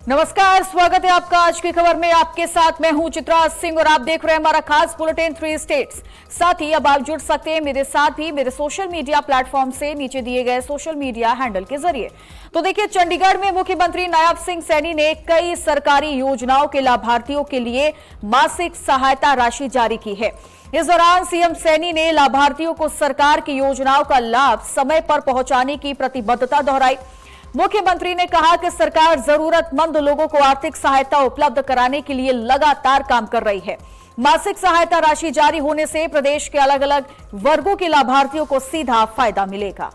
नमस्कार, स्वागत है आपका आज की खबर में। आपके साथ मैं हूं चित्रा सिंह और आप देख रहे हैं हमारा खास बुलेटिन 3 स्टेट्स। साथ ही अब आप जुड़ सकते हैं मेरे साथ भी मेरे सोशल मीडिया प्लेटफॉर्म से नीचे दिए गए सोशल मीडिया हैंडल के जरिए। तो देखिए, चंडीगढ़ में मुख्यमंत्री नायब सिंह सैनी ने कई सरकारी योजनाओं के लाभार्थियों के लिए मासिक सहायता राशि जारी की है। इस दौरान सीएम सैनी ने लाभार्थियों को सरकार की योजनाओं का लाभ समय पर पहुंचाने की प्रतिबद्धता दोहराई। मुख्यमंत्री ने कहा कि सरकार जरूरतमंद लोगों को आर्थिक सहायता उपलब्ध कराने के लिए लगातार काम कर रही है। मासिक सहायता राशि जारी होने से प्रदेश के अलग अलग वर्गों के लाभार्थियों को सीधा फायदा मिलेगा।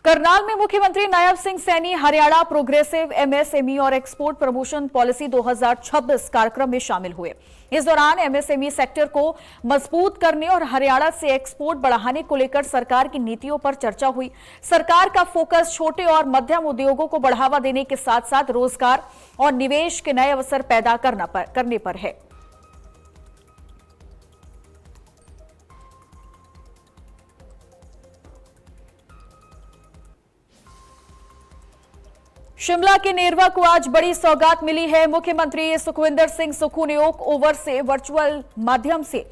करनाल में मुख्यमंत्री नायब सिंह सैनी हरियाणा प्रोग्रेसिव एमएसएमई और एक्सपोर्ट प्रमोशन पॉलिसी 2026 कार्यक्रम में शामिल हुए। इस दौरान एमएसएमई सेक्टर को मजबूत करने और हरियाणा से एक्सपोर्ट बढ़ाने को लेकर सरकार की नीतियों पर चर्चा हुई। सरकार का फोकस छोटे और मध्यम उद्योगों को बढ़ावा देने के साथ साथ रोजगार और निवेश के नए अवसर पैदा करने पर है। शिमला के नेरवा को आज बड़ी सौगात मिली है। मुख्यमंत्री सुखविंदर सिंह सुक्खू ने ओक ओवर से वर्चुअल माध्यम से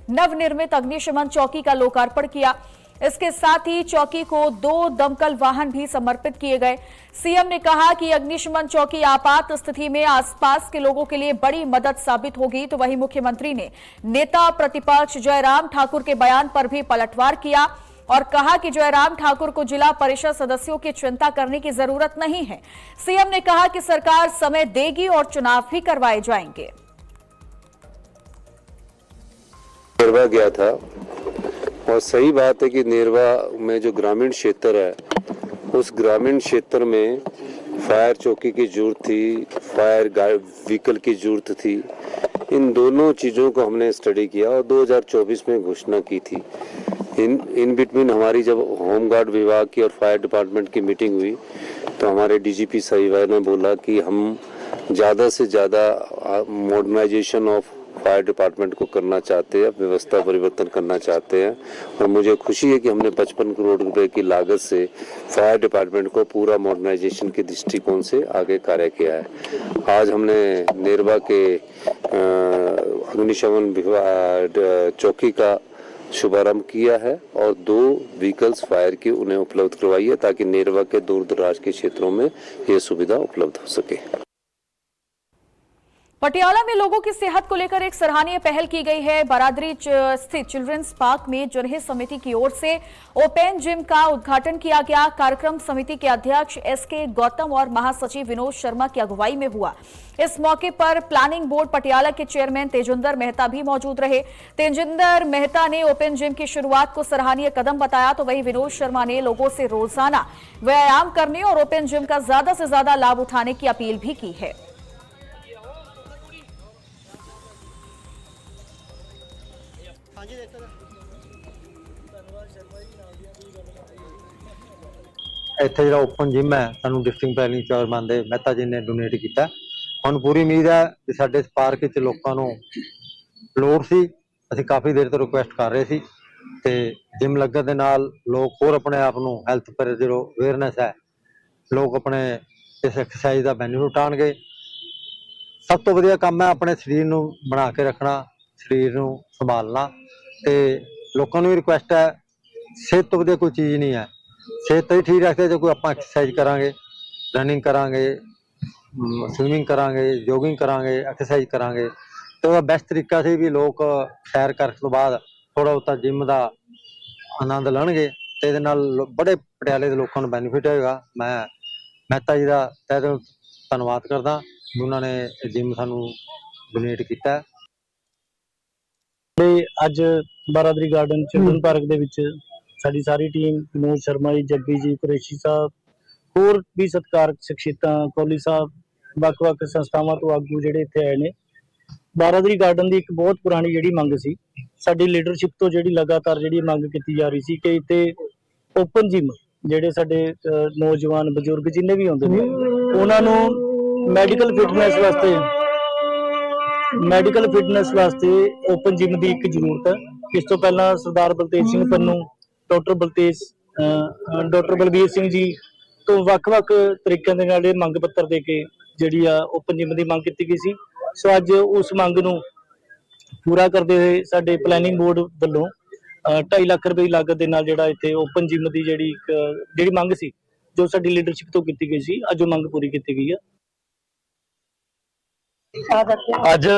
नवनिर्मित अग्निशमन चौकी का लोकार्पण किया। इसके साथ ही चौकी को 2 दमकल वाहन भी समर्पित किए गए। सीएम ने कहा कि अग्निशमन चौकी आपात स्थिति में आसपास के लोगों के लिए बड़ी मदद साबित होगी। तो वहीं मुख्यमंत्री ने नेता प्रतिपक्ष जयराम ठाकुर के बयान पर भी पलटवार किया और कहा कि जयराम ठाकुर को जिला परिषद सदस्यों की चिंता करने की जरूरत नहीं है। सीएम ने कहा कि सरकार समय देगी और चुनाव भी करवाए जाएंगे। नेरवा गया था और सही बात है कि नेरवा में जो ग्रामीण क्षेत्र है, उस ग्रामीण क्षेत्र में फायर चौकी की जरूरत थी, फायर व्हीकल की जरूरत थी। इन दोनों चीजों को हमने स्टडी किया और 2024 में घोषणा की थी। इन बिटवीन हमारी जब होमगार्ड विभाग की और फायर डिपार्टमेंट की मीटिंग हुई तो हमारे डीजीपी साहिबा ने बोला कि हम ज़्यादा से ज़्यादा मॉडर्नाइजेशन ऑफ फायर डिपार्टमेंट को करना चाहते हैं, व्यवस्था परिवर्तन करना चाहते हैं। और मुझे खुशी है कि हमने 55 करोड़ रुपए की लागत से फायर डिपार्टमेंट को पूरा मॉडर्नाइजेशन के दृष्टिकोण से आगे कार्य किया है। आज हमने नेरवा के अग्निशमन चौकी का शुभारंभ किया है और 2 व्हीकल्स फायर की उन्हें उपलब्ध करवाई है ताकि नेरवा के दूर दराज के क्षेत्रों में यह सुविधा उपलब्ध हो सके। पटियाला में लोगों की सेहत को लेकर एक सराहनीय पहल की गई है। बारादरी स्थित चिल्ड्रंस पार्क में जनहित समिति की ओर से ओपन जिम का उद्घाटन किया गया। कार्यक्रम समिति के अध्यक्ष एसके गौतम और महासचिव विनोद शर्मा की अगुवाई में हुआ। इस मौके पर प्लानिंग बोर्ड पटियाला के चेयरमैन तेजिंदर मेहता भी मौजूद रहे। तेजिंदर मेहता ने ओपन जिम की शुरुआत को सराहनीय कदम बताया। तो वहीं विनोद शर्मा ने लोगों से रोजाना व्यायाम करने और ओपन जिम का ज्यादा से ज्यादा लाभ उठाने की अपील भी की है। ਇੱਥੇ ਜਿਹੜਾ ਓਪਨ ਜਿਮ ਹੈ ਸਾਨੂੰ ਡਿਸਟ੍ਰਿਕਟ ਪਲੈਨਿੰਗ ਚੇਅਰਮੈਨ ਦੇ ਮਹਿਤਾ ਜੀ ਨੇ ਡੋਨੇਟ ਕੀਤਾ। ਹੁਣ ਪੂਰੀ ਉਮੀਦ ਹੈ ਕਿ ਸਾਡੇ ਪਾਰਕ ਵਿੱਚ ਲੋਕਾਂ ਨੂੰ ਲੋੜ ਸੀ। ਅਸੀਂ ਕਾਫੀ ਦੇਰ ਤੋਂ ਰਿਕੁਐਸਟ ਕਰ ਰਹੇ ਸੀ ਤੇ ਜਿਮ ਲੱਗਣ ਦੇ ਨਾਲ ਲੋਕ ਹੋਰ ਆਪਣੇ ਆਪ ਨੂੰ ਹੈਲਥ ਪਰ ਜਿਹੜਾ ਅਵੇਅਰਨੈਸ ਹੈ, ਲੋਕ ਆਪਣੇ ਇਸ ਐਕਸਰਸਾਈਜ਼ ਦਾ ਬੈਨੀਫਿਟ ਉਠਾਉਣਗੇ। ਸਭ ਤੋਂ ਵਧੀਆ ਕੰਮ ਹੈ ਆਪਣੇ ਸਰੀਰ ਨੂੰ ਬਣਾ ਕੇ ਰੱਖਣਾ, ਸਰੀਰ ਨੂੰ ਸੰਭਾਲਣਾ ਤੇ ਲੋਕਾਂ ਨੂੰ ਵੀ ਰਿਕੁਐਸਟ ਹੈ, ਸਿਹਤ ਤੋਂ ਵਧੀਆ ਕੋਈ ਚੀਜ਼ ਨਹੀਂ ਹੈ। ਸਿਹਤ ਤਾਂ ਹੀ ਠੀਕ ਰੱਖਦੇ ਜੇ ਕੋਈ ਆਪਾਂ ਐਕਸਰਸਾਈਜ਼ ਕਰਾਂਗੇ, ਰਨਿੰਗ ਕਰਾਂਗੇ, ਸਵਿਮਿੰਗ ਕਰਾਂਗੇ, ਜੋਗਿੰਗ ਕਰਾਂਗੇ, ਐਕਸਰਸਾਈਜ਼ ਕਰਾਂਗੇ ਤੇ ਉਹਦਾ ਬੈਸਟ ਤਰੀਕਾ ਸੀ ਵੀ ਲੋਕ ਸੈਰ ਕਰਨ ਤੋਂ ਬਾਅਦ ਥੋੜਾ ਬਹੁਤਾ ਜਿਮ ਦਾ ਆਨੰਦ ਲੈਣਗੇ ਤੇ ਇਹਦੇ ਨਾਲ ਬੜੇ ਪਟਿਆਲੇ ਦੇ ਲੋਕਾਂ ਨੂੰ ਬੈਨੀਫਿਟ ਹੋਏਗਾ। ਮੈਂ ਮਹਿਤਾ ਜੀ ਦਾ ਤਹਿ ਦਿਲੋਂ ਧੰਨਵਾਦ ਕਰਦਾ ਉਹਨਾਂ ਨੇ ਜਿਮ ਸਾਨੂੰ ਡੋਨੇਟ ਕੀਤਾ। ਅੱਜ ਬਾਰਾਦਰੀ ਗਾਰਡਨ ਚਿਲਡਰਨ ਪਾਰਕ ਦੇ ਵਿੱਚ ਸਾਡੀ ਸਾਰੀ ਟੀਮ ਵਿਨੋਦ ਸ਼ਰਮਾ ਜੀ, ਜੱਗੀ ਜੀ, ਕੁਰੇਸ਼ੀ ਸਾਹਿਬ, ਹੋਰ ਵੀ ਸਤਿਕਾਰਕ ਸ਼ਖਸੀਅਤਾਂ, ਕੋਹਲੀ ਸਾਹਿਬ, ਵੱਖ-ਵੱਖ ਸੰਸਥਾਵਾਂ ਤੋਂ ਆਗੂ ਜਿਹੜੇ ਇੱਥੇ ਆਏ ਨੇ। ਬਾਰਾਦਰੀ ਗਾਰਡਨ ਦੀ ਇੱਕ ਬਹੁਤ ਪੁਰਾਣੀ ਜਿਹੜੀ ਮੰਗ ਸੀ, ਸਾਡੀ ਲੀਡਰਸ਼ਿਪ ਤੋਂ ਜਿਹੜੀ ਲਗਾਤਾਰ ਜਿਹੜੀ ਮੰਗ ਕੀਤੀ ਜਾ ਰਹੀ ਸੀ ਕਿ ਇੱਥੇ ਓਪਨ ਜਿਮ ਜਿਹੜੇ ਸਾਡੇ ਨੌਜਵਾਨ ਬਜ਼ੁਰਗ ਜਿੰਨੇ ਵੀ ਆਉਂਦੇ ਨੇ ਉਹਨਾਂ ਨੂੰ ਮੈਡੀਕਲ ਫਿਟਨੈਸ ਵਾਸਤੇ ਓਪਨ ਜਿਮ ਦੀ ਇੱਕ ਜ਼ਰੂਰਤ ਹੈ। ਇਸ ਤੋਂ ਪਹਿਲਾਂ ਸਰਦਾਰ ਬਲਤੇਜ ਸਿੰਘ ਪੰਨੂ, ਡਾਕਟਰ ਬਲਬੀਰ ਸਿੰਘ ਜੀ ਤੋਂ ਵੱਖ-ਵੱਖ ਤਰੀਕਿਆਂ ਦੇ ਨਾਲ ਇਹ ਮੰਗ ਪੱਤਰ ਦੇ ਕੇ ਜਿਹੜੀ ਆ ਓਪਨ ਜਿਮ ਦੀ ਮੰਗ ਕੀਤੀ ਗਈ ਸੀ। ਸੋ ਅੱਜ ਉਸ ਮੰਗ ਨੂੰ ਪੂਰਾ ਕਰਦੇ ਹੋਏ ਸਾਡੇ ਪਲੈਨਿੰਗ ਬੋਰਡ ਵੱਲੋਂ 2.5 ਲੱਖ ਰੁਪਏ ਲਾਗਤ ਦੇ ਨਾਲ ਜਿਹੜਾ ਇੱਥੇ ਓਪਨ ਜਿਮ ਦੀ ਜਿਹੜੀ ਮੰਗ ਸੀ ਜੋ ਸਾਡੀ ਲੀਡਰਸ਼ਿਪ ਤੋਂ ਕੀਤੀ ਗਈ ਸੀ, ਅੱਜ ਉਹ ਮੰਗ ਪੂਰੀ ਕੀਤੀ ਗਈ ਹੈ। ਅੱਜ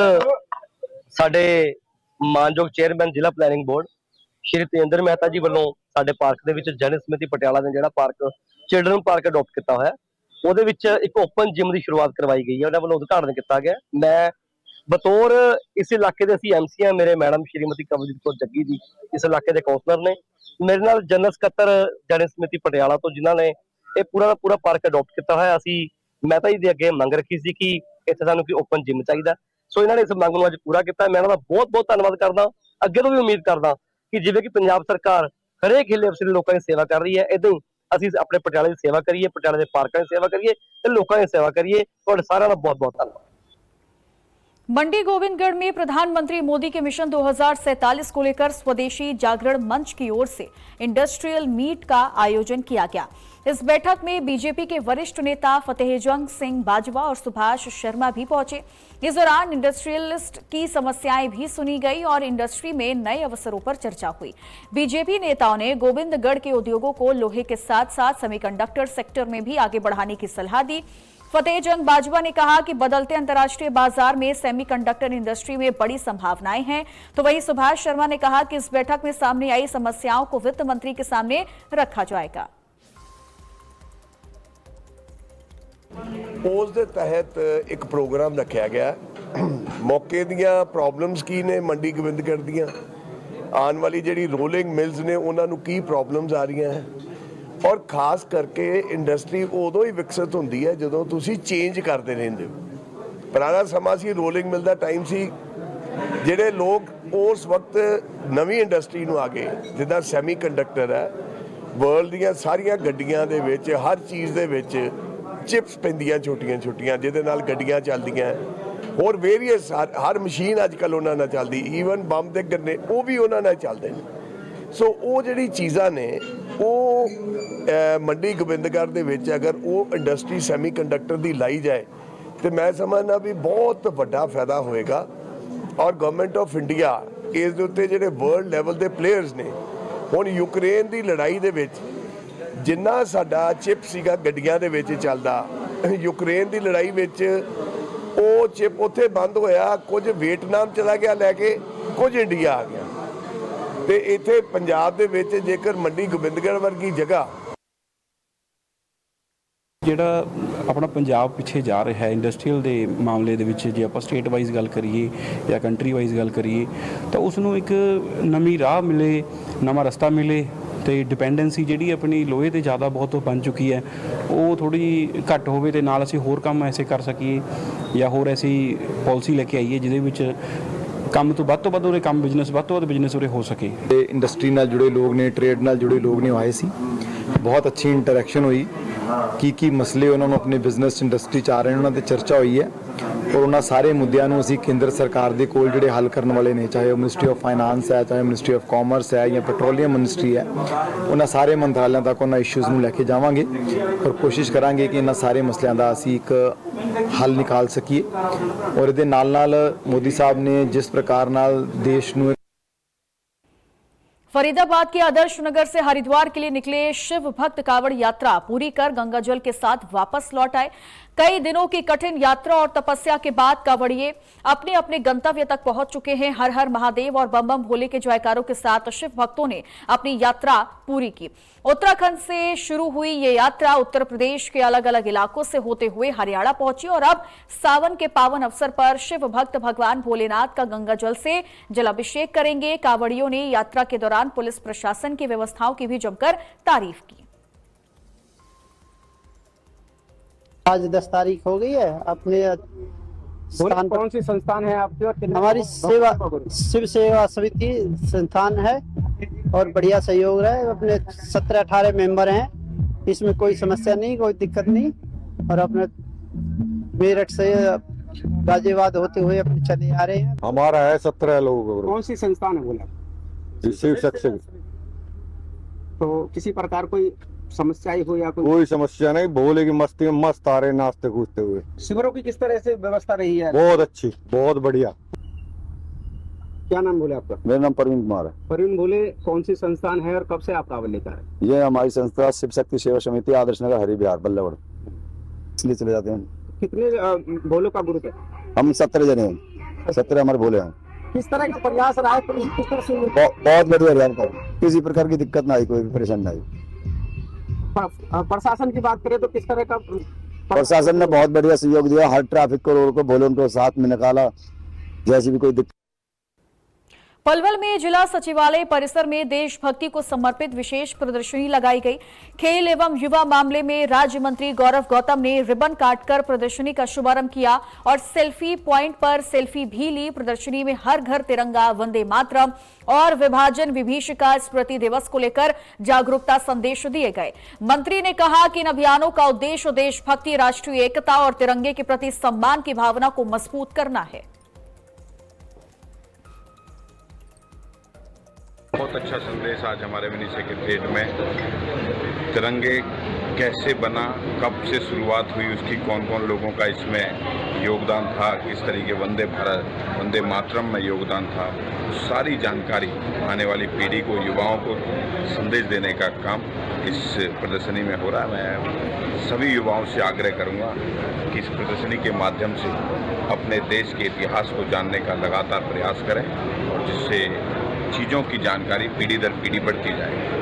ਸਾਡੇ ਮਾਨਯੋਗ ਚੇਅਰਮੈਨ ਜ਼ਿਲ੍ਹਾ ਪਲੈਨਿੰਗ ਬੋਰਡ ਸ਼੍ਰੀ ਤੇਂਦਰ ਮਹਿਤਾ ਜੀ ਵੱਲੋਂ ਸਾਡੇ ਪਾਰਕ ਦੇ ਵਿੱਚ ਜਨ ਸਮਿਤੀ ਪਟਿਆਲਾ ਨੇ ਜਿਹੜਾ ਪਾਰਕ ਚਿਲਡਰਨ ਪਾਰਕ ਅਡਾਪਟ ਕੀਤਾ ਹੋਇਆ, ਉਹਦੇ ਵਿੱਚ ਇੱਕ ਓਪਨ ਜਿਮ ਦੀ ਸ਼ੁਰੂਆਤ ਕਰਵਾਈ ਗਈ ਹੈ। ਉਹਨਾਂ ਵੱਲੋਂ ਉਦਘਾਟਨ ਕੀਤਾ ਗਿਆ। ਮੈਂ ਬਤੌਰ ਇਸ ਇਲਾਕੇ ਦੇ ਅਸੀਂ ਐਮਸੀ ਹਾਂ, ਮੇਰੇ ਮੈਡਮ ਸ਼੍ਰੀਮਤੀ ਕਵਲਜੀਤ ਕੌਰ ਜੱਗੀ ਜੀ ਇਸ ਇਲਾਕੇ ਦੇ ਕਾਉਂਸਲਰ ਨੇ, ਮੇਰੇ ਨਾਲ ਜਨਰਲ ਸਕੱਤਰ ਜਨ ਸਮਿਤੀ ਪਟਿਆਲਾ ਤੋਂ ਜਿਨ੍ਹਾਂ ਨੇ ਇਹ ਪੂਰਾ ਦਾ ਪੂਰਾ ਪਾਰਕ ਅਡਾਪਟ ਕੀਤਾ ਹੋਇਆ। ਅਸੀਂ ਮਹਿਤਾ ਜੀ ਦੇ ਅੱਗੇ ਮੰਗ ਰੱਖੀ ਸੀ ਕਿ ਇੱਥੇ ਸਾਨੂੰ ਕੋਈ ਓਪਨ ਜਿਮ ਚਾਹੀਦਾ, ਸੋ ਇਹਨਾਂ ਨੇ ਇਸ ਮੰਗ ਨੂੰ ਅੱਜ ਪੂਰਾ ਕੀਤਾ। ਮੈਂ ਇਹਨਾਂ ਦਾ ਬਹੁਤ ਬਹੁਤ ਧੰਨਵਾਦ ਕਰਦਾ। ਅੱਗੇ ਤੋਂ ਵੀ ਉਮੀਦ ਕਰਦਾ ਕਿ ਜਿਵੇਂ ਕਿ ਪੰਜਾਬ ਸਰਕਾਰ ਹਰੇਕ ਹਿੱਲੇ ਅਫਸਰ ਲੋਕਾਂ ਦੀ ਸੇਵਾ ਕਰ ਰਹੀ ਹੈ, ਏਦਾਂ ਹੀ ਅਸੀਂ ਆਪਣੇ ਪਟਿਆਲੇ ਦੀ ਸੇਵਾ ਕਰੀਏ, ਪਟਿਆਲੇ ਦੇ ਪਾਰਕਾਂ ਦੀ ਸੇਵਾ ਕਰੀਏ ਤੇ ਲੋਕਾਂ ਦੀ ਸੇਵਾ करिए। ਤੁਹਾਡੇ ਸਾਰਿਆਂ ਦਾ बहुत बहुत धन्यवाद। मंडी गोविंदगढ़ में प्रधानमंत्री मोदी के मिशन 2047 को लेकर स्वदेशी जागरण मंच की ओर से इंडस्ट्रियल मीट का आयोजन किया गया। इस बैठक में बीजेपी के वरिष्ठ नेता फतेहजंग सिंह बाजवा और सुभाष शर्मा भी पहुंचे। इस दौरान इंडस्ट्रियलिस्ट की समस्याएं भी सुनी गई और इंडस्ट्री में नए अवसरों पर चर्चा हुई। बीजेपी नेताओं ने गोविंदगढ़ के उद्योगों को लोहे के साथ साथ सेमीकंडक्टर सेक्टर में भी आगे बढ़ाने की सलाह दी। फतेहजंग बाजवा ने कहा कि बदलते अंतर्राष्ट्रीय बाजार में सेमीकंडक्टर इंडस्ट्री में बड़ी संभावनाएं हैं, तो वहीं सुभाष शर्मा ने कहा कि इस बैठक में सामने आई समस्याओं को वित्त मंत्री के सामने रखा जाएगा। ਉਸ ਦੇ ਤਹਿਤ ਇੱਕ ਪ੍ਰੋਗਰਾਮ ਰੱਖਿਆ ਗਿਆ। ਮੌਕੇ ਦੀਆਂ ਪ੍ਰੋਬਲਮਸ ਕੀ ਨੇ ਮੰਡੀ ਗੋਬਿੰਦਗੜ੍ਹ ਦੀਆਂ, ਆਉਣ ਵਾਲੀ ਜਿਹੜੀ ਰੋਲਿੰਗ ਮਿਲਸ ਨੇ ਉਹਨਾਂ ਨੂੰ ਕੀ ਪ੍ਰੋਬਲਮਸ ਆ ਰਹੀਆਂ ਹੈ, ਔਰ ਖਾਸ ਕਰਕੇ ਇੰਡਸਟਰੀ ਉਦੋਂ ਹੀ ਵਿਕਸਿਤ ਹੁੰਦੀ ਹੈ ਜਦੋਂ ਤੁਸੀਂ ਚੇਂਜ ਕਰਦੇ ਰਹਿੰਦੇ ਹੋ। ਪੁਰਾਣਾ ਸਮਾਂ ਸੀ, ਰੋਲਿੰਗ ਮਿਲ ਦਾ ਟਾਈਮ ਸੀ, ਜਿਹੜੇ ਲੋਕ ਉਸ ਵਕਤ ਨਵੀਂ ਇੰਡਸਟਰੀ ਨੂੰ ਆ ਗਏ, ਜਿੱਦਾਂ ਸੈਮੀ ਕੰਡਕਟਰ ਹੈ, ਵਰਲਡ ਦੀਆਂ ਸਾਰੀਆਂ ਗੱਡੀਆਂ ਦੇ ਵਿੱਚ ਹਰ ਚੀਜ਼ ਦੇ ਵਿੱਚ चिप्स ਪੈਂਦੀਆਂ ਛੋਟੀਆਂ ਛੋਟੀਆਂ ਜਿਹਦੇ ਨਾਲ ਗੱਡੀਆਂ ਚੱਲਦੀਆਂ, ਹੋਰ ਵੇਰੀਅਸ ਹਰ ਮਸ਼ੀਨ ਅੱਜ ਕੱਲ੍ਹ ਉਹਨਾਂ ਨਾਲ ਚੱਲਦੀ, ਈਵਨ ਬੰਬ ਦੇ ਗੰਨੇ ਉਹ ਵੀ ਉਹਨਾਂ ਨਾਲ ਚੱਲਦੇ ਨੇ। ਸੋ ਉਹ ਜਿਹੜੀ ਚੀਜ਼ਾਂ ਨੇ ਉਹ ਮੰਡੀ ਗੋਬਿੰਦਗੜ੍ਹ ਦੇ ਵਿੱਚ ਅਗਰ ਉਹ ਇੰਡਸਟਰੀ ਸੈਮੀ ਕੰਡਕਟਰ ਦੀ ਲਾਈ ਜਾਏ ਤੇ ਮੈਂ ਸਮਝਦਾ ਵੀ ਬਹੁਤ ਵੱਡਾ ਫਾਇਦਾ ਹੋਏਗਾ। ਔਰ ਗਵਰਨਮੈਂਟ ਆਫ ਇੰਡੀਆ ਇਸ ਦੇ ਉੱਤੇ ਜਿਹੜੇ ਵਰਲਡ ਲੈਵਲ ਦੇ ਪਲੇਅਰਸ ਨੇ, ਹੁਣ ਯੂਕਰੇਨ ਦੀ ਲੜਾਈ ਦੇ ਵਿੱਚ ਜਿੰਨਾ ਸਾਡਾ ਚਿਪ ਸੀਗਾ ਗੱਡੀਆਂ ਦੇ ਵਿੱਚ ਚੱਲਦਾ, ਯੂਕਰੇਨ ਦੀ ਲੜਾਈ ਵਿੱਚ ਉਹ ਚਿਪ ਉੱਥੇ ਬੰਦ ਹੋਇਆ, ਕੁਝ ਵੀਅਤਨਾਮ ਚਲਾ ਗਿਆ ਲੈ ਕੇ, ਕੁਝ ਇੰਡੀਆ ਆ ਗਿਆ, ਤੇ ਇੱਥੇ ਪੰਜਾਬ ਦੇ ਵਿੱਚ ਜੇਕਰ ਮੰਡੀ ਗੋਬਿੰਦਗੜ੍ਹ ਵਰਗੀ ਜਗ੍ਹਾ ਜਿਹੜਾ ਆਪਣਾ ਪੰਜਾਬ ਪਿੱਛੇ ਜਾ ਰਿਹਾ ਹੈ ਇੰਡਸਟਰੀਅਲ ਦੇ ਮਾਮਲੇ ਦੇ ਵਿੱਚ, ਜੇ ਆਪਾਂ ਸਟੇਟ ਵਾਈਜ਼ ਗੱਲ ਕਰੀਏ ਜਾਂ ਕੰਟਰੀ ਵਾਈਜ਼ ਗੱਲ ਕਰੀਏ ਤਾਂ ਉਸ ਨੂੰ ਇੱਕ ਨਵੀਂ ਰਾਹ ਮਿਲੇ, ਨਵਾਂ ਰਸਤਾ ਮਿਲੇ ਤੇ ਡਿਪੈਂਡੈਂਸੀ ਜਿਹੜੀ ਆਪਣੀ ਲੋਹੇ ਤੇ ਜ਼ਿਆਦਾ ਬਹੁਤ ਬਣ ਚੁੱਕੀ ਹੈ ਉਹ ਥੋੜੀ ਘੱਟ ਹੋਵੇ ਤੇ ਨਾਲ ਅਸੀਂ ਹੋਰ ਕੰਮ ਐਸੇ ਕਰ ਸਕੀਏ ਜਾਂ ਹੋਰ ਐਸੀ ਪਾਲਿਸੀ ਲੈ ਕੇ ਆਈਏ ਜਿਹਦੇ ਵਿੱਚ ਕੰਮ ਤੋਂ ਵੱਧ ਉਹਦੇ ਕੰਮ ਬਿਜ਼ਨਸ ਵੱਧ ਤੋਂ ਵੱਧ ਬਿਜ਼ਨਸ ਉਰੇ ਹੋ ਸਕੇ। ਤੇ ਇੰਡਸਟਰੀ ਨਾਲ ਜੁੜੇ ਲੋਕ ਨੇ, ਟ੍ਰੇਡ ਨਾਲ ਜੁੜੇ ਲੋਕ ਨੇ, ਆਏ ਸੀ, ਬਹੁਤ ਅੱਛੀ ਇੰਟਰੈਕਸ਼ਨ ਹੋਈ। ਕੀ ਮਸਲੇ ਉਹਨਾਂ ਨੂੰ ਆਪਣੇ ਬਿਜ਼ਨਸ ਇੰਡਸਟਰੀ 'ਚ ਆ ਰਹੇ ਨੇ ਉਹਨਾਂ 'ਤੇ ਚਰਚਾ ਹੋਈ ਹੈ ਔਰ ਉਹਨਾਂ ਸਾਰੇ ਮੁੱਦਿਆਂ ਨੂੰ ਅਸੀਂ ਕੇਂਦਰ ਸਰਕਾਰ ਦੇ ਕੋਲ ਜਿਹੜੇ ਹੱਲ ਕਰਨ ਵਾਲੇ ਨੇ, ਚਾਹੇ ਉਹ ਮਿਨਿਸਟਰੀ ਆਫ ਫਾਈਨਾਂਸ ਹੈ, ਚਾਹੇ ਮਿਨਿਸਟਰੀ ਆਫ ਕਾਮਰਸ ਹੈ ਜਾਂ ਪੈਟਰੋਲੀਅਮ ਮਿਨਿਸਟਰੀ ਹੈ, ਉਹਨਾਂ ਸਾਰੇ ਮੰਤਰਾਲਿਆਂ ਤੱਕ ਉਹਨਾਂ ਇਸ਼ੂਜ਼ ਨੂੰ ਲੈ ਕੇ ਜਾਵਾਂਗੇ ਔਰ ਕੋਸ਼ਿਸ਼ ਕਰਾਂਗੇ ਕਿ ਇਹਨਾਂ ਸਾਰੇ ਮਸਲਿਆਂ ਦਾ ਅਸੀਂ ਇੱਕ ਹੱਲ ਨਿਕਾਲ ਸਕੀਏ। ਔਰ ਇਹਦੇ ਨਾਲ ਮੋਦੀ ਸਾਹਿਬ ਨੇ ਜਿਸ ਪ੍ਰਕਾਰ ਨਾਲ ਦੇਸ਼ ਨੂੰ फरीदाबाद के आदर्श नगर से हरिद्वार के लिए निकले शिव भक्त कावड़ यात्रा पूरी कर गंगाजल के साथ वापस लौट आए। कई दिनों की कठिन यात्रा और तपस्या के बाद कावड़िए अपने अपने गंतव्य तक पहुंच चुके हैं। हर हर महादेव और बम बम भोले के जयकारों के साथ शिव भक्तों ने अपनी यात्रा पूरी की। उत्तराखंड से शुरू हुई ये यात्रा उत्तर प्रदेश के अलग अलग इलाकों से होते हुए हरियाणा पहुंची और अब सावन के पावन अवसर पर शिव भक्त भगवान भोलेनाथ का गंगाजल से जलाभिषेक करेंगे। कावड़ियों ने यात्रा के दौरान पुलिस प्रशासन की व्यवस्थाओं की भी जमकर तारीफ की। आज 10 तारीख हो गई है। अपने स्थान कौन सी संस्थान है आपकी? हमारी सेवा शिव सेवा समिति संस्थान है और बढ़िया सहयोग रहा है। अपने 17-18 मेंबर हैं इसमें कोई समस्या नहीं, कोई दिक्कत नहीं। और अपने मेरठ से गाजियाबाद होते हुए अपने चले आ रहे हैं। हमारा है 17 लोग। कौन सी संस्थान है बोला? शिव सेक्शन। तो किसी प्रकार कोई समस्या हो या कोई समस्या नहीं, भोले की मस्ती में मस्त आ रहे नाचते कूदते हुए। शिविरों की किस तरह से व्यवस्था रही है? बहुत अच्छी, बहुत बढ़िया। क्या नाम बोले आपका? मेरा नाम प्रवीण कुमार है। प्रवीण बोले, कौन सी संस्थान है और कब से आप कांवड़ लेकर आए? ये हमारी संस्था शिव शक्ति सेवा समिति आदर्श नगर हरि विहार बल्लभगढ़, इसलिए चले जाते हैं। कितने भोलों का ग्रुप है? हम 17 जने हैं, 17 हमारे भोले हैं। किस तरह का प्रयास रहा है? किस तरह से बहुत बढ़िया रहा, किसी प्रकार की दिक्कत ना आई, कोई परेशानी ना आई। प्रशासन की बात करें तो किस तरह का? प्रशासन ने बहुत बढ़िया सहयोग दिया, हर ट्रैफिक को रोड को भोले उनको साथ में निकाला, जैसी भी कोई दिक्कत। पलवल में जिला सचिवालय परिसर में देशभक्ति को समर्पित विशेष प्रदर्शनी लगाई गई। खेल एवं युवा मामले में राज्य मंत्री गौरव गौतम ने रिबन काटकर प्रदर्शनी का शुभारंभ किया और सेल्फी पॉइंट पर सेल्फी भी ली। प्रदर्शनी में हर घर तिरंगा, वंदे मातरम और विभाजन विभीषिका स्मृति दिवस को लेकर जागरूकता संदेश दिए गए। मंत्री ने कहा कि इन अभियानों का उद्देश्य देशभक्ति, राष्ट्रीय एकता और तिरंगे के प्रति सम्मान की भावना को मजबूत करना है। बहुत अच्छा संदेश आज हमारे मिनी सेक्रेटरिएट में। तिरंगे कैसे बना, कब से शुरुआत हुई, उसकी कौन कौन लोगों का इसमें योगदान था, किस तरीके वंदे भारत, वंदे मातरम में योगदान था, सारी जानकारी आने वाली पीढ़ी को, युवाओं को संदेश देने का काम इस प्रदर्शनी में हो रहा है। मैं सभी युवाओं से आग्रह करूंगा कि इस प्रदर्शनी के माध्यम से अपने देश के इतिहास को जानने का लगातार प्रयास करें और जिससे चीजों की जानकारी पीढ़ी दर पीढ़ी बढ़ती जाए।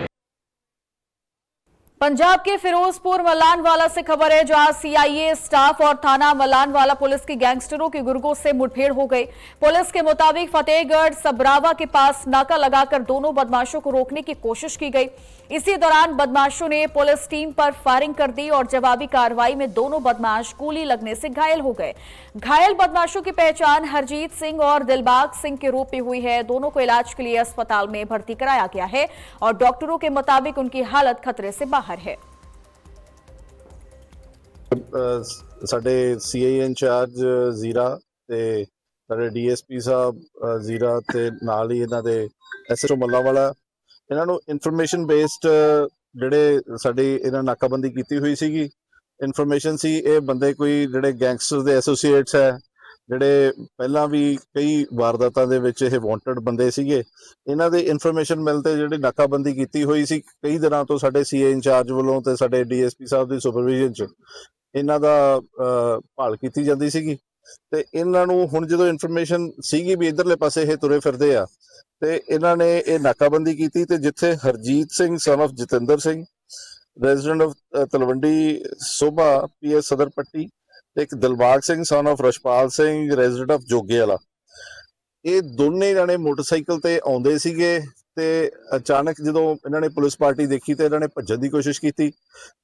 पंजाब के फिरोजपुर मलानवाला से खबर है, जहां सीआईए स्टाफ और थाना मलानवाला पुलिस की गैंगस्टरों की गुर्गों से मुठभेड़ हो गई। पुलिस के मुताबिक फतेहगढ़ सबरावा के पास नाका लगाकर दोनों बदमाशों को रोकने की कोशिश की गई। इसी दौरान बदमाशों ने पुलिस टीम पर फायरिंग कर दी और जवाबी कार्रवाई में दोनों बदमाश गोली लगने से घायल हो गए। घायल बदमाशों की पहचान हरजीत सिंह और दिलबाग सिंह के रूप में हुई है। दोनों को इलाज के लिए अस्पताल में भर्ती कराया गया है और डॉक्टरों के मुताबिक उनकी हालत खतरे से बाहर है। ਸਾਡੇ ਸੀਆਈਏ ਇੰਚਾਰਜ ਜ਼ੀਰਾ ਤੇ ਸਾਡੇ ਡੀਐਸਪੀ ਸਾਹਿਬ ਜ਼ੀਰਾ ਤੇ ਨਾਲ ਹੀ ਇਹਨਾਂ ਦੇ ਐਸਐਚਓ ਮੱਲਾਂਵਾਲਾ, ਇਹਨਾਂ ਨੂੰ ਇਨਫੋਰਮੇਸ਼ਨ ਬੇਸਡ ਜਿਹੜੇ ਸਾਡੀ ਇਹਨਾਂ ਨਾਕਾਬੰਦੀ ਕੀਤੀ ਹੋਈ ਸੀਗੀ। ਇਨਫੋਰਮੇਸ਼ਨ ਸੀ ਇਹ ਬੰਦੇ ਕੋਈ ਜਿਹੜੇ ਗੈਂਗਸਟਰ ਦੇ ਐਸੋਸੀਏਟਸ ਹੈ, ਜਿਹੜੇ ਪਹਿਲਾਂ ਵੀ ਕਈ ਵਾਰਦਾਤਾਂ ਦੇ ਵਿੱਚ ਇਹ ਵਾਂਟਡ ਬੰਦੇ ਸੀਗੇ। ਇਹਨਾਂ ਦੇ ਇਨਫੋਰਮੇਸ਼ਨ ਮਿਲਦੇ ਜਿਹੜੀ ਨਾਕਾਬੰਦੀ ਕੀਤੀ ਹੋਈ ਸੀ ਕਈ ਦਿਨਾਂ ਤੋਂ ਸਾਡੇ ਸੀਏ ਇੰਚਾਰਜ ਵੱਲੋਂ ਤੇ ਸਾਡੇ ਡੀਐਸਪੀ ਸਾਹਿਬ ਦੀ ਸੁਪਰਵਿਜ਼ਨ 'ਚ ਇਹਨਾਂ ਦਾ ਭਾਲ ਕੀਤੀ ਜਾਂਦੀ ਸੀਗੀ। ਤੇ ਇਹਨਾਂ ਨੂੰ ਹੁਣ ਜਦੋਂ ਇਨਫੋਰਮੇਸ਼ਨ ਸੀਗੀ ਵੀ ਇਧਰਲੇ ਪਾਸੇ ਇਹ ਤੁਰੇ ਫਿਰਦੇ ਆ ਤੇ ਇਹਨਾਂ ਨੇ ਇਹ ਨਾਕਾਬੰਦੀ ਕੀਤੀ ਤੇ ਜਿੱਥੇ Harjit Singh son of Jatinder Singh resident of Talwandi Sobha PS Sadar Patti ਤੇ ਇੱਕ Dilbagh Singh son of Rashpal Singh resident of Jogewala, ਇਹ ਦੋਨੇ ਜਾਣੇ ਮੋਟਰਸਾਈਕਲ ਤੇ ਆਉਂਦੇ ਸੀਗੇ ਤੇ ਅਚਾਨਕ ਜਦੋਂ ਇਹਨਾਂ ਨੇ ਪੁਲਿਸ ਪਾਰਟੀ ਦੇਖੀ ਤੇ ਇਹਨਾਂ ਨੇ ਭੱਜਣ ਦੀ ਕੋਸ਼ਿਸ਼ ਕੀਤੀ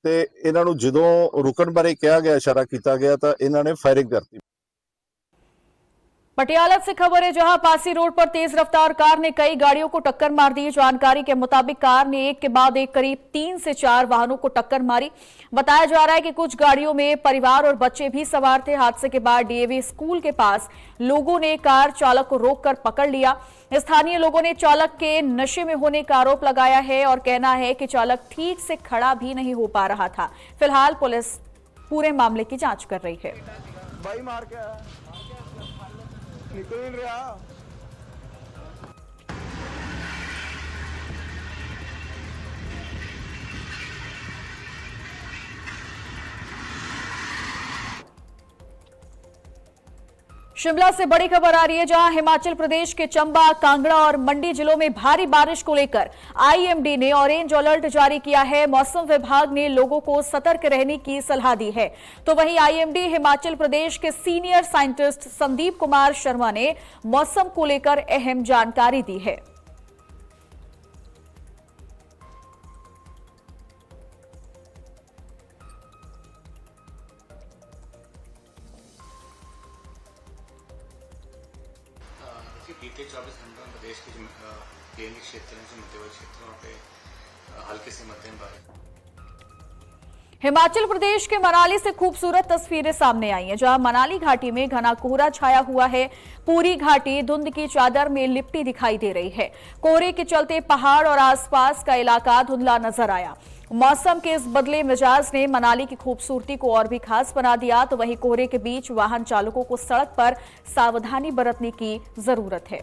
ਤੇ ਇਹਨਾਂ ਨੂੰ ਜਦੋਂ ਰੁਕਣ ਬਾਰੇ ਕਿਹਾ ਗਿਆ, ਇਸ਼ਾਰਾ ਕੀਤਾ ਗਿਆ ਤਾਂ ਇਹਨਾਂ ਨੇ ਫਾयरिंग करती। पटियाला से खबर है, जहां पासी रोड पर तेज रफ्तार कार ने कई गाड़ियों को टक्कर मार दी। जानकारी के मुताबिक कार ने एक के बाद एक करीब 3 से 4 वाहनों को टक्कर मारी। बताया जा रहा है कि कुछ गाड़ियों में परिवार और बच्चे भी सवार थे। हादसे के बाद डीएवी स्कूल के पास लोगों ने कार चालक को रोककर पकड़ लिया। स्थानीय लोगों ने चालक के नशे में होने का आरोप लगाया है और कहना है कि चालक ठीक से खड़ा भी नहीं हो पा रहा था। फिलहाल पुलिस पूरे मामले की जांच कर रही है। निकल रहा शिमला से बड़ी खबर आ रही है, जहां हिमाचल प्रदेश के चंबा, कांगड़ा और मंडी जिलों में भारी बारिश को लेकर आईएमडी ने ऑरेंज अलर्ट जारी किया है। मौसम विभाग ने लोगों को सतर्क रहने की सलाह दी है। तो वहीं आईएमडी हिमाचल प्रदेश के सीनियर साइंटिस्ट संदीप कुमार शर्मा ने मौसम को लेकर अहम जानकारी दी है। बीते 24 घंटों में प्रदेश के केंद्रीय क्षेत्रों से मध्यवर्ती क्षेत्रों पे हल्के से मध्यम बारिश हिमाचल प्रदेश के मनाली से खूबसूरत तस्वीरें सामने आई हैं, जहां मनाली घाटी में घना कोहरा छाया हुआ है। पूरी घाटी धुंध की चादर में लिपटी दिखाई दे रही है। कोहरे के चलते पहाड़ और आसपास का इलाका धुंधला नजर आया। मौसम के इस बदले मिजाज ने मनाली की खूबसूरती को और भी खास बना दिया। तो वहीं कोहरे के बीच वाहन चालकों को सड़क पर सावधानी बरतने की जरूरत है।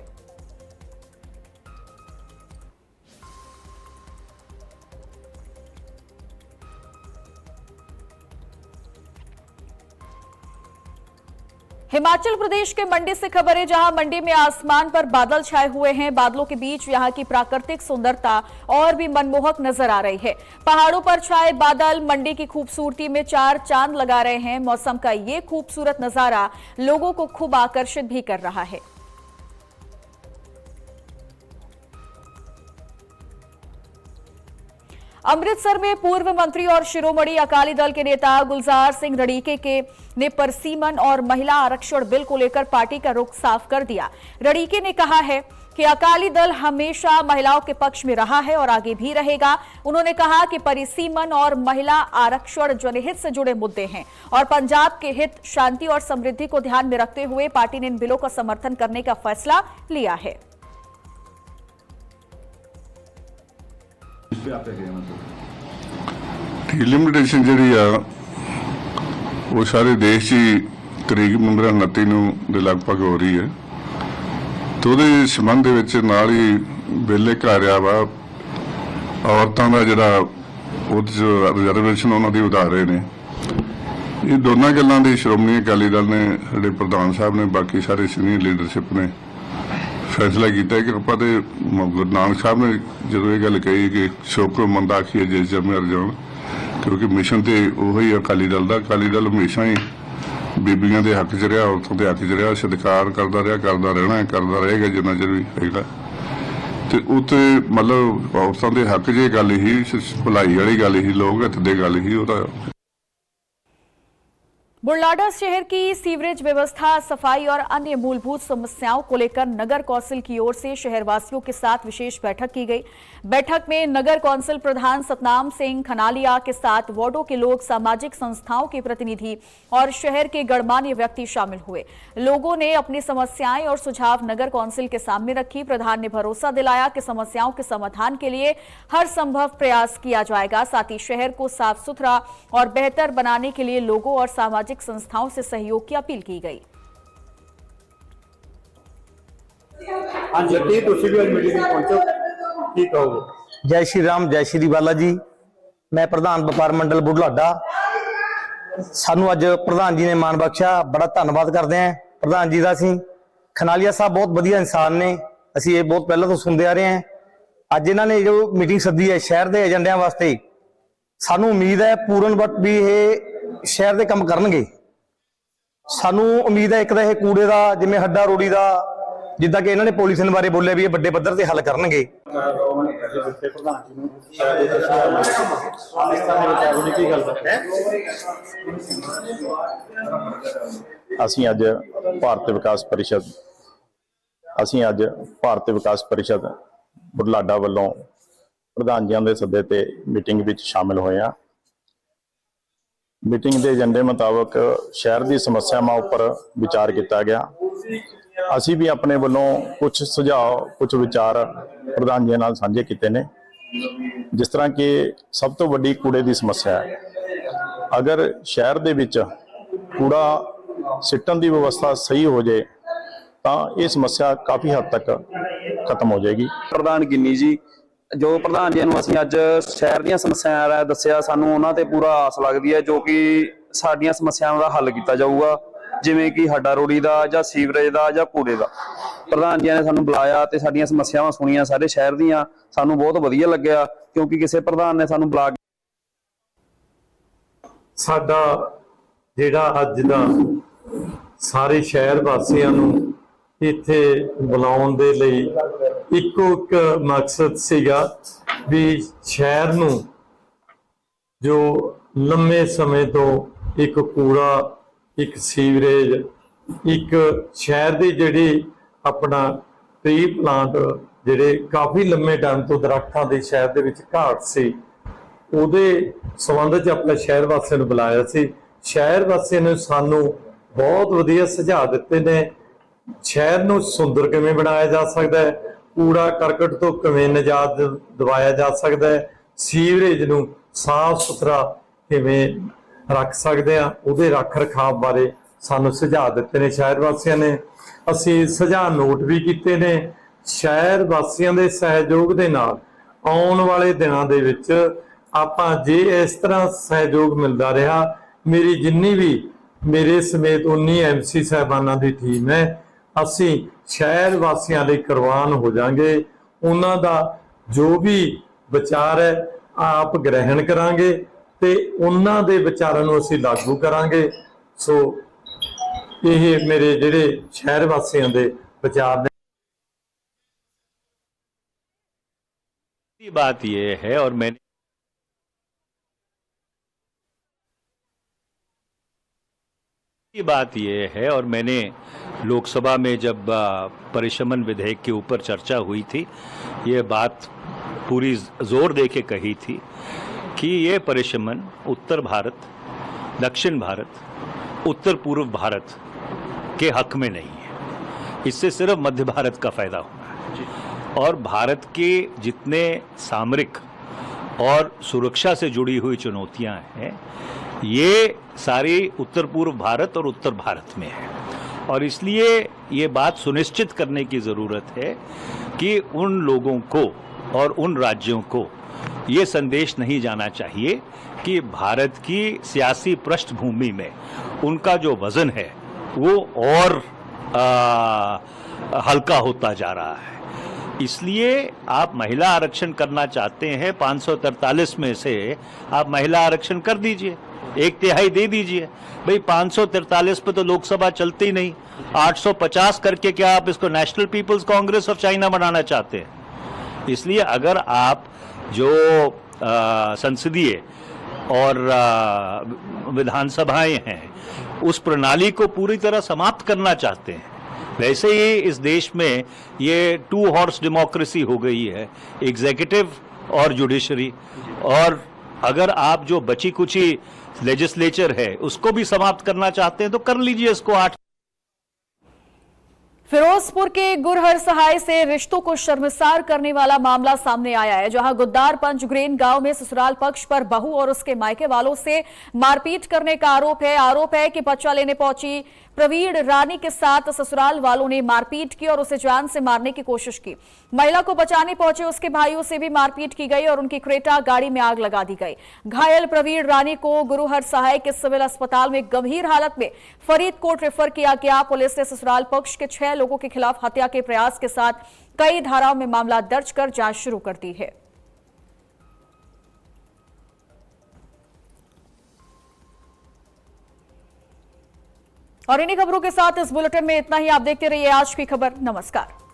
हिमाचल प्रदेश के मंडी से खबर है, जहां मंडी में आसमान पर बादल छाए हुए हैं। बादलों के बीच यहां की प्राकृतिक सुंदरता और भी मनमोहक नजर आ रही है। पहाड़ों पर छाए बादल मंडी की खूबसूरती में चार चांद लगा रहे हैं। मौसम का ये खूबसूरत नजारा लोगों को खूब आकर्षित भी कर रहा है। अमृतसर में पूर्व मंत्री और शिरोमणि अकाली दल के नेता गुलजार सिंह रड़ीके ने परसीमन और महिला आरक्षण बिल को लेकर पार्टी का रुख साफ कर दिया। रड़ीके ने कहा है कि अकाली दल हमेशा महिलाओं के पक्ष में रहा है और आगे भी रहेगा। उन्होंने कहा कि परिसीमन और महिला आरक्षण जनहित से जुड़े मुद्दे हैं और पंजाब के हित, शांति और समृद्धि को ध्यान में रखते हुए पार्टी ने इन बिलों का समर्थन करने का फैसला लिया है। लिमिटेशन जी वो सारे देश ही तरीक 15-29 के लगभग हो रही है। तो वो संबंध ही बिल एक आ रहा वा औरतों का जोड़ा रिजर्वेशन उन्होंने वधा रहे हैं। ये दोनों गलों की श्रोमणी अकाली दल ने, साडे प्रधान साहब ने, बाकी सारे सीनियर लीडरशिप ने फैसला किया कि आप गुरु नानक साहब ने जो ये गल कही कि शोको मंदा आखिए जिस जमे अर्जान, क्योंकि मिशन तो उही अकाली दल का। अकाली दल हमेशा ही बीबियों के हक च रहा, औरतों के हक च रहा, सत्कार करता रहा, करता रहना, करता रहेगा जिन्ना चਿਰ भी है। तो उत्ते मतलब औरतों के हक च गल ही, भलाई वाली गल ही, लोग हित की गल ही। बुढलाडा शहर की सीवरेज व्यवस्था, सफाई और अन्य मूलभूत समस्याओं को लेकर नगर कौंसिल की ओर से शहरवासियों के साथ विशेष बैठक की गई। बैठक में नगर कौंसिल प्रधान सतनाम सिंह खनालिया के साथ वार्डों के लोग, सामाजिक संस्थाओं के प्रतिनिधि और शहर के गणमान्य व्यक्ति शामिल हुए। लोगों ने अपनी समस्याएं और सुझाव नगर कौंसिल के सामने रखी। प्रधान ने भरोसा दिलाया कि समस्याओं के समाधान के लिए हर संभव प्रयास किया जाएगा। साथ ही शहर को साफ सुथरा और बेहतर बनाने के लिए लोगों और सामाजिक संस्थाओं से सहयोग की अपील की गई। जय श्री राम, जय श्री बाला जी। मैं प्रधान व्यापार मंडल बुढलाडा। सानू अज प्रधान जी ने मान बख्शा, बड़ा धन्यवाद करते हैं प्रधान जी का। असीं खनालिया साहब बहुत वधिया इंसान ने, असीं ये बहुत पहले तो सुनते आ रहे हैं। अज इन्होंने जो मीटिंग सद्दी है शहर के एजेंडियां वास्ते, सानू उम्मीद है पूर्ण वक्त भी ये शहर के काम करनगे। सानू उम्मीद है एक तो यह कूड़े का, जिवें हड्डा रोड़ी का, जिद्दां कि इन्होंने पॉलीथिन बारे बोलिया भी ये बड़े पद्धर से हल करनगे। ਅਸੀਂ ਅੱਜ ਭਾਰਤ ਵਿਕਾਸ परिषद बुढलाडा ਵੱਲੋਂ ਪ੍ਰਧਾਨ ਜੀਆਂ ਦੇ ਸੱਦੇ ਤੇ ਮੀਟਿੰਗ ਵਿੱਚ ਸ਼ਾਮਿਲ ਹੋਏ ਹਾਂ। मीटिंग के एजेंडे मुताबिक शहर की समस्यावां उपर विचार किया गया। असी भी अपने वालों कुछ सुझाव, कुछ विचार प्रधान जी नाल साझे किए ने। जिस तरह कि सब तो वड्डी कूड़े की समस्या है। अगर शहर दे विच कूड़ा सिट्टण की व्यवस्था सही हो जाए तो ये समस्या काफ़ी हद तक खत्म हो जाएगी। प्रधान गिन्नी जी जो प्रधान जी नूं असीं अज शहर दीयां समस्यावां बारे दस्सिया, सानूं उन्हां ते पूरा आस लगदी है जो कि साडीआं समस्यावां दा हल किया जाऊगा, जिवें कि हड्डा रोड़ी दा जां सीवरेज दा जां कूड़े दा। प्रधान जी ने सानूं बुलाया ते साडीआं समस्यावां सुणीआं सारे शहर दीयां। सानूं बहुत वधिया लग्गिआ क्योंकि किसी प्रधान ने सानूं बुला साडा जिहड़ा अज दा सारे शहर वासियां नूं इत्थे बुलाउण दे लई इक्को एक मकसद सीगा भी शहर नूं जो लंबे समय तो एक कूड़ा, एक सीवरेज, एक शहर की जिहड़ी अपना ट्री प्लांट जिहड़े काफ़ी लंबे टाइम तो दरख्तां दे शहर दे विच घाट सी, ਉਹਦੇ ਸੰਬੰਧ 'ਚ ਆਪਣੇ ਸ਼ਹਿਰ ਵਾਸੀਆਂ ਨੂੰ ਬੁਲਾਇਆ ਸੀ। ਸ਼ਹਿਰ ਵਾਸੀਆਂ ਨੇ ਸਾਨੂੰ ਬਹੁਤ ਵਧੀਆ ਸੁਝਾਅ ਦਿੱਤੇ ਨੇ। ਸ਼ਹਿਰ ਨੂੰ ਸੁੰਦਰ ਕਿਵੇਂ ਬਣਾਇਆ ਜਾ ਸਕਦਾ ਹੈ, ਕੂੜਾ ਕਰਕਟ ਤੋਂ ਕਿਵੇਂ ਨਿਜਾਤ ਦਿਵਾਇਆ ਜਾ ਸਕਦਾ ਹੈ, ਸੀਵਰੇਜ ਨੂੰ ਸਾਫ਼ ਸੁਥਰਾ ਕਿਵੇਂ ਰੱਖ ਸਕਦੇ ਆ, ਉਹਦੇ ਰੱਖ ਰਖਾਵ ਬਾਰੇ ਸਾਨੂੰ ਸੁਝਾਅ ਦਿੱਤੇ ਨੇ ਸ਼ਹਿਰ ਵਾਸੀਆਂ ਨੇ। ਅਸੀਂ ਸੁਝਾਅ ਨੋਟ ਵੀ ਕੀਤੇ ਨੇ। ਸ਼ਹਿਰ ਵਾਸੀਆਂ ਦੇ ਸਹਿਯੋਗ ਦੇ ਨਾਲ ਆਉਣ ਵਾਲੇ ਦਿਨਾਂ ਦੇ ਵਿੱਚ ਆਪਾਂ ਜੇ ਇਸ ਤਰ੍ਹਾਂ ਸਹਿਯੋਗ ਮਿਲਦਾ ਰਿਹਾ, ਮੇਰੀ ਜਿੰਨੀ ਵੀ ਮੇਰੇ ਸਮੇਤ 19 MC ਸਾਹਿਬਾਨਾਂ ਦੀ ਟੀਮ ਹੈ, ਅਸੀਂ ਸ਼ਹਿਰ ਵਾਸੀਆਂ ਲਈ ਕੁਰਬਾਨ ਹੋ ਜਾਾਂਗੇ। ਉਹਨਾਂ ਦਾ ਜੋ ਵੀ ਵਿਚਾਰ ਹੈ ਆਪ ਗ੍ਰਹਿਣ ਕਰਾਂਗੇ ਤੇ ਉਹਨਾਂ ਦੇ ਵਿਚਾਰਾਂ ਨੂੰ ਅਸੀਂ ਲਾਗੂ ਕਰਾਂਗੇ। ਸੋ ਇਹ ਮੇਰੇ ਜਿਹੜੇ ਸ਼ਹਿਰ ਵਾਸੀਆਂ ਦੇ ਵਿਚਾਰ ਨੇ। बात ये है और मैंने बात ये है और मैंने लोकसभा में जब परिशमन विधेयक के ऊपर चर्चा हुई थी, ये बात पूरी जोर दे के कही थी कि ये परिशमन उत्तर भारत, दक्षिण भारत, उत्तर पूर्व भारत के हक में नहीं है। इससे सिर्फ मध्य भारत का फायदा होगा और भारत के जितने सामरिक और सुरक्षा से जुड़ी हुई चुनौतियां हैं, ये सारी उत्तर पूर्व भारत और उत्तर भारत में है। और इसलिए ये बात सुनिश्चित करने की ज़रूरत है कि उन लोगों को और उन राज्यों को ये संदेश नहीं जाना चाहिए कि भारत की सियासी पृष्ठभूमि में उनका जो वज़न है वो और हल्का होता जा रहा है। इसलिए आप महिला आरक्षण करना चाहते हैं, 543 में से आप महिला आरक्षण कर दीजिए, 1/3 दे दीजिए। भाई 543 पे तो लोकसभा चलती ही नहीं, 850 करके क्या आप इसको National People's Congress of China बनाना चाहते हैं? इसलिए अगर आप जो संसदीय और विधानसभाएं हैं उस प्रणाली को पूरी तरह समाप्त करना चाहते हैं, वैसे ही इस देश में ये 2 हॉर्स डेमोक्रेसी हो गई है, एग्जीक्यूटिव और जुडिशरी। और अगर आप जो बची कुची लेजिस्लेचर है उसको भी समाप्त करना चाहते हैं तो कर लीजिए इसको। 8 फिरोजपुर के गुरहर सहाय से रिश्तों को शर्मसार करने वाला मामला सामने आया है, जहां गुद्दार पंचग्रेन गांव में ससुराल पक्ष पर बहू और उसके मायके वालों से मारपीट करने का आरोप है कि बच्चा लेने पहुंची प्रवीण रानी के साथ ससुराल वालों ने मारपीट की और उसे जान से मारने की कोशिश की। महिला को बचाने पहुंचे उसके भाइयों से भी मारपीट की गई और उनकी क्रेटा गाड़ी में आग लगा दी गई। घायल प्रवीण रानी को गुरुहर सहाय के सिविल अस्पताल में गंभीर हालत में फरीदकोट रेफर किया गया। पुलिस ने ससुराल पक्ष के 6 लोगों के खिलाफ हत्या के प्रयास के साथ कई धाराओं में मामला दर्ज कर जांच शुरू कर दी है। और इन्हीं खबरों के साथ इस बुलेटिन में इतना ही। आप देखते रहिए आज की खबर। नमस्कार।